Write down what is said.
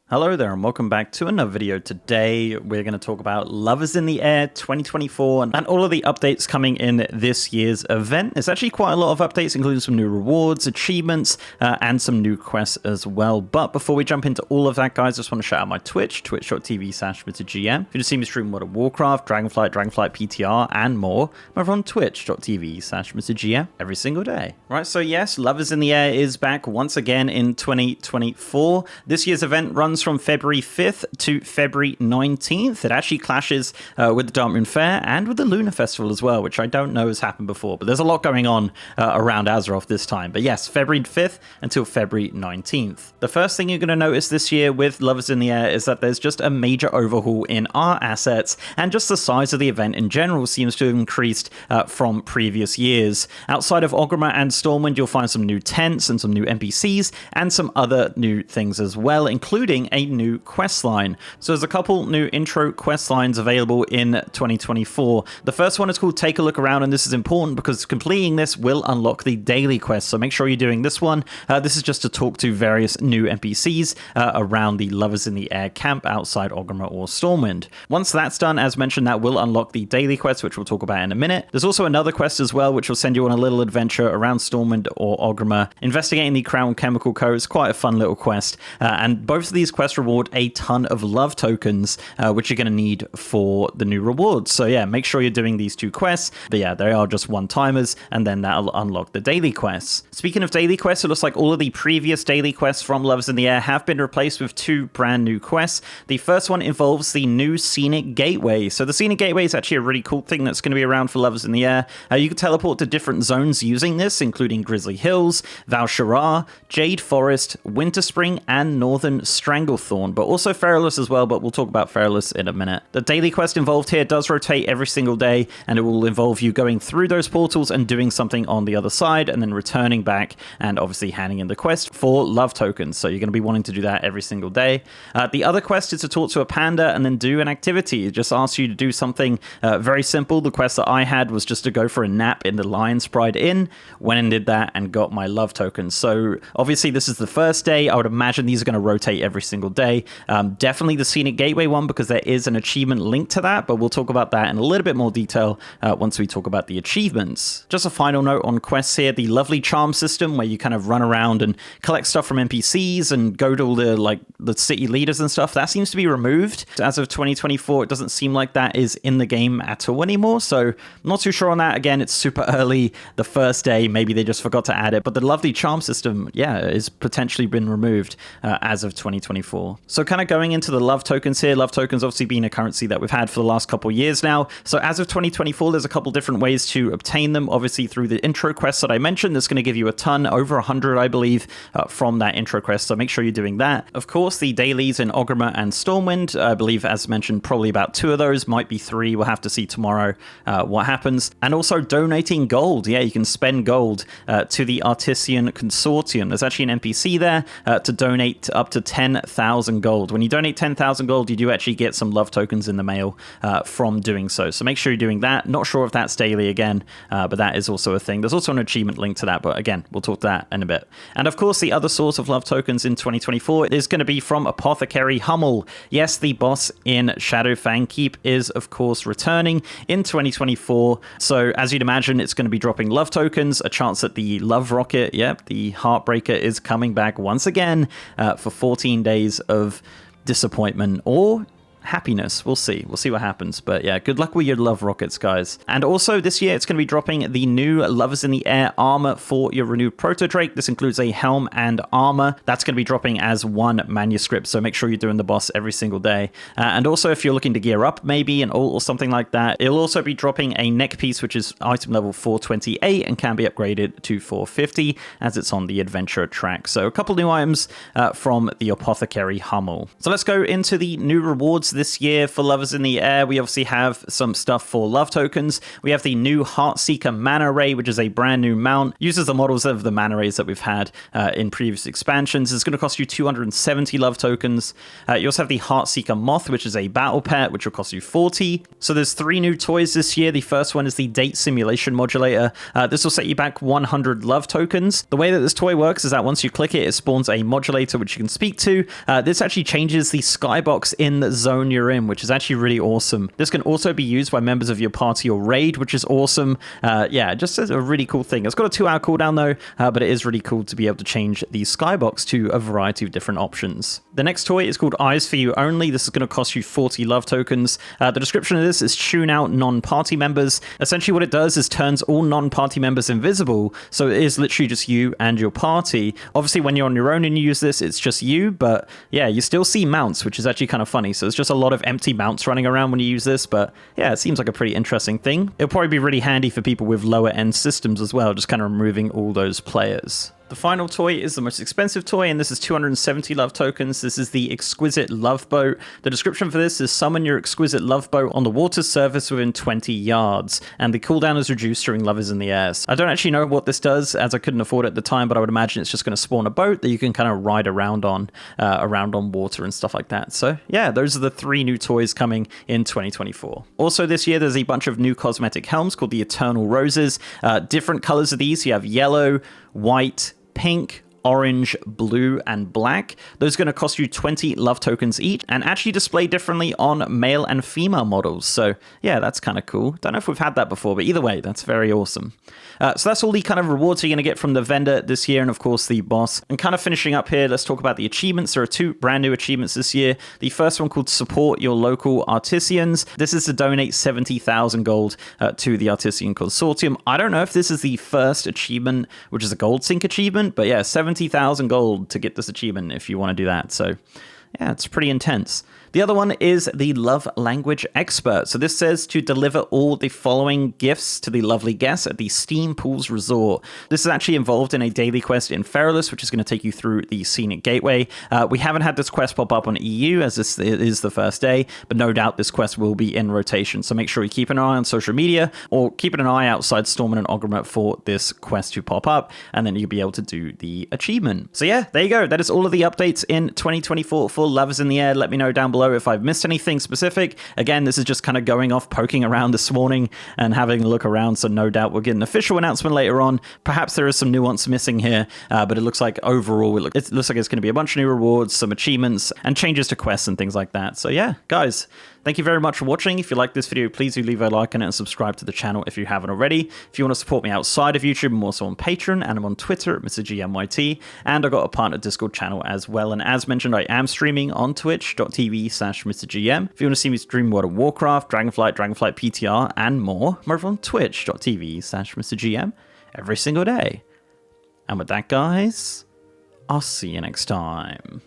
Hello there and welcome back to another video. Today we're going to talk about Love is in the Air 2024 and all of the updates coming in this year's event. There's actually quite a lot of updates, including some new rewards, achievements, and some new quests as well. But before we jump into all of that, guys, I just want to shout out my Twitch, twitch.tv/MrGM. You can see me stream World of Warcraft, Dragonflight PTR, and more. I'm over on twitch.tv/MrGM every single day. Right, so yes, Love is in the Air is back once again in 2024. This year's event runs from February 5th to February 19th. It actually clashes with the Darkmoon Fair and with the Lunar Festival as well, which I don't know has happened before, but there's a lot going on around Azeroth this time. But yes, February 5th until February 19th. The first thing you're going to notice this year with Love is in the Air is that there's just a major overhaul in art assets, and just the size of the event in general seems to have increased from previous years. Outside of Orgrimmar and Stormwind, you'll find some new tents and some new NPCs and some other new things as well, including a new quest line. So there's a couple new intro quest lines available in 2024. The first one is called Take a Look Around, and this is important because completing this will unlock the daily quest. So make sure you're doing this one. This is just to talk to various new NPCs around the Love is in the Air camp outside Orgrimmar or Stormwind. Once that's done, as mentioned, that will unlock the daily quest, which we'll talk about in a minute. There's also another quest as well, which will send you on a little adventure around Stormwind or Orgrimmar, investigating the Crown Chemical Co. It's quite a fun little quest, and both of these quests reward a ton of love tokens, which you're going to need for the new rewards. So yeah, make sure you're doing these two quests. But yeah, they are just one-timers, and then that'll unlock the daily quests. Speaking of daily quests, it looks like all of the previous daily quests from Love is in the Air have been replaced with two brand new quests. The first one involves the new Scenic Gateway. So the Scenic Gateway is actually a really cool thing that's going to be around for Love is in the Air. You can teleport to different zones using this, including Grizzly Hills, Val'sharah, Jade Forest, Winterspring, and Northern Stranglethorn, but also Feralus as well, but we'll talk about Feralus in a minute. The daily quest involved here does rotate every single day, and it will involve you going through those portals and doing something on the other side, and then returning back and obviously handing in the quest for love tokens. So you're going to be wanting to do that every single day. The other quest is to talk to a panda and then do an activity. It just asks you to do something very simple. The quest that I had was just to go for a nap in the Lion's Pride Inn. Went and did that and got my love tokens. So obviously this is the first day. I would imagine these are going to rotate every single day. Definitely the Scenic Gateway one, because there is an achievement linked to that, but we'll talk about that in a little bit more detail once we talk about the achievements. Just a final note on quests here, the lovely charm system where you kind of run around and collect stuff from NPCs and go to all the city leaders and stuff, that seems to be removed. As of 2024, it doesn't seem like that is in the game at all anymore, so I'm not too sure on that. Again, it's super early, the first day, maybe they just forgot to add it, but the lovely charm system, yeah, is potentially been removed as of 2024. So kind of going into the love tokens here, love tokens obviously being a currency that we've had for the last couple of years now. So as of 2024, there's a couple different ways to obtain them. Obviously through the intro quest that I mentioned, that's going to give you a ton, over 100, I believe, from that intro quest. So make sure you're doing that. Of course, the dailies in Orgrimmar and Stormwind, I believe, as mentioned, probably about 2 of those, might be 3. We'll have to see tomorrow what happens. And also donating gold. Yeah, you can spend gold to the Artisan Consortium. There's actually an NPC there to donate up to 10,000 gold. When you donate 10,000 gold, you do actually get some love tokens in the mail from doing so. So make sure you're doing that. Not sure if that's daily again, but that is also a thing. There's also an achievement link to that, but again, we'll talk to that in a bit. And of course, the other source of love tokens in 2024 is going to be from Apothecary Hummel. Yes, the boss in Shadowfang Keep is, of course, returning in 2024. So as you'd imagine, it's going to be dropping love tokens, a chance that the Love Rocket, yep, the Heartbreaker, is coming back once again for 14 days of disappointment or happiness. We'll see what happens, but yeah, good luck with your love rockets, guys. And also this year it's going to be dropping the new Love is in the Air armor for your renewed Proto Drake. This includes a helm and armor. That's going to be dropping as one manuscript, so make sure you're doing the boss every single day. And also if you're looking to gear up maybe or something like that, it'll also be dropping a neck piece, which is item level 428 and can be upgraded to 450 as it's on the adventure track. So a couple new items from the Apothecary Hummel. So let's go into the new rewards this year for Lovers in the Air. We obviously have some stuff for love tokens. We have the new Heartseeker Mana Ray, which is a brand new mount. Uses the models of the Mana Rays that we've had in previous expansions. It's going to cost you 270 love tokens. You also have the Heartseeker Moth, which is a battle pet, which will cost you 40. So there's 3 new toys this year. The first one is the Date Simulation Modulator. This will set you back 100 love tokens. The way that this toy works is that once you click it, it spawns a modulator which you can speak to. This actually changes the skybox in the zone you're in, which is actually really awesome. This can also be used by members of your party or raid, which is awesome. Yeah, just a really cool thing. It's got a 2-hour cooldown though, but it is really cool to be able to change the skybox to a variety of different options. The next toy is called Eyes for You Only. This is going to cost you 40 love tokens. The description of this is tune out non-party members. Essentially what it does is turns all non-party members invisible, so it is literally just you and your party. Obviously when you're on your own and you use this, it's just you, but yeah, you still see mounts, which is actually kind of funny. So it's just a lot of empty mounts running around when you use this, but yeah, it seems like a pretty interesting thing. It'll probably be really handy for people with lower end systems as well, just kind of removing all those players. The final toy is the most expensive toy, and this is 270 love tokens. This is the Exquisite Love Boat. The description for this is summon your Exquisite Love Boat on the water's surface within 20 yards, and the cooldown is reduced during Lovers in the Air. I don't actually know what this does, as I couldn't afford it at the time, but I would imagine it's just going to spawn a boat that you can kind of ride around on water and stuff like that. So yeah, those are the 3 new toys coming in 2024. Also this year, there's a bunch of new cosmetic helms called the Eternal Roses. Different colors of these. You have yellow, white, pink, orange, blue, and black. Those are going to cost you 20 love tokens each and actually display differently on male and female models. So yeah, that's kind of cool. Don't know if we've had that before, but either way, that's very awesome. So that's all the kind of rewards you're going to get from the vendor this year, and of course the boss. And kind of finishing up here, let's talk about the achievements. There are 2 brand new achievements this year. The first one called Support Your Local Artisans. This is to donate 70,000 gold to the Artisan Consortium. I don't know if this is the first achievement, which is a gold sync achievement, but yeah, 70,000 gold to get this achievement if you want to do that. So yeah, it's pretty intense. The other one is the Love Language Expert. So this says to deliver all the following gifts to the lovely guests at the Steam Pools Resort. This is actually involved in a daily quest in Feralus, which is going to take you through the Scenic Gateway. We haven't had this quest pop up on EU, as this is the first day, but no doubt this quest will be in rotation. So make sure you keep an eye on social media, or keeping an eye outside Stormwind and Ogrimmar for this quest to pop up, and then you'll be able to do the achievement. So yeah, there you go. That is all of the updates in 2024 for Lovers in the Air. Let me know down below if I've missed anything specific. Again, this is just kind of going off, poking around this morning and having a look around, so no doubt we'll get an official announcement later on. Perhaps there is some nuance missing here, but it looks like overall it looks like it's going to be a bunch of new rewards, some achievements, and changes to quests and things like that. So yeah, guys, thank you very much for watching. If you like this video, please do leave a like on it and subscribe to the channel if you haven't already. If you want to support me outside of YouTube, I'm also on Patreon, and I'm on Twitter at MrGMYT, and I've got a partner Discord channel as well. And as mentioned, I am streaming on twitch.tv/MrGM. If you want to see me stream World of Warcraft, Dragonflight PTR, and more, I'm over on twitch.tv/MrGM every single day. And with that, guys, I'll see you next time.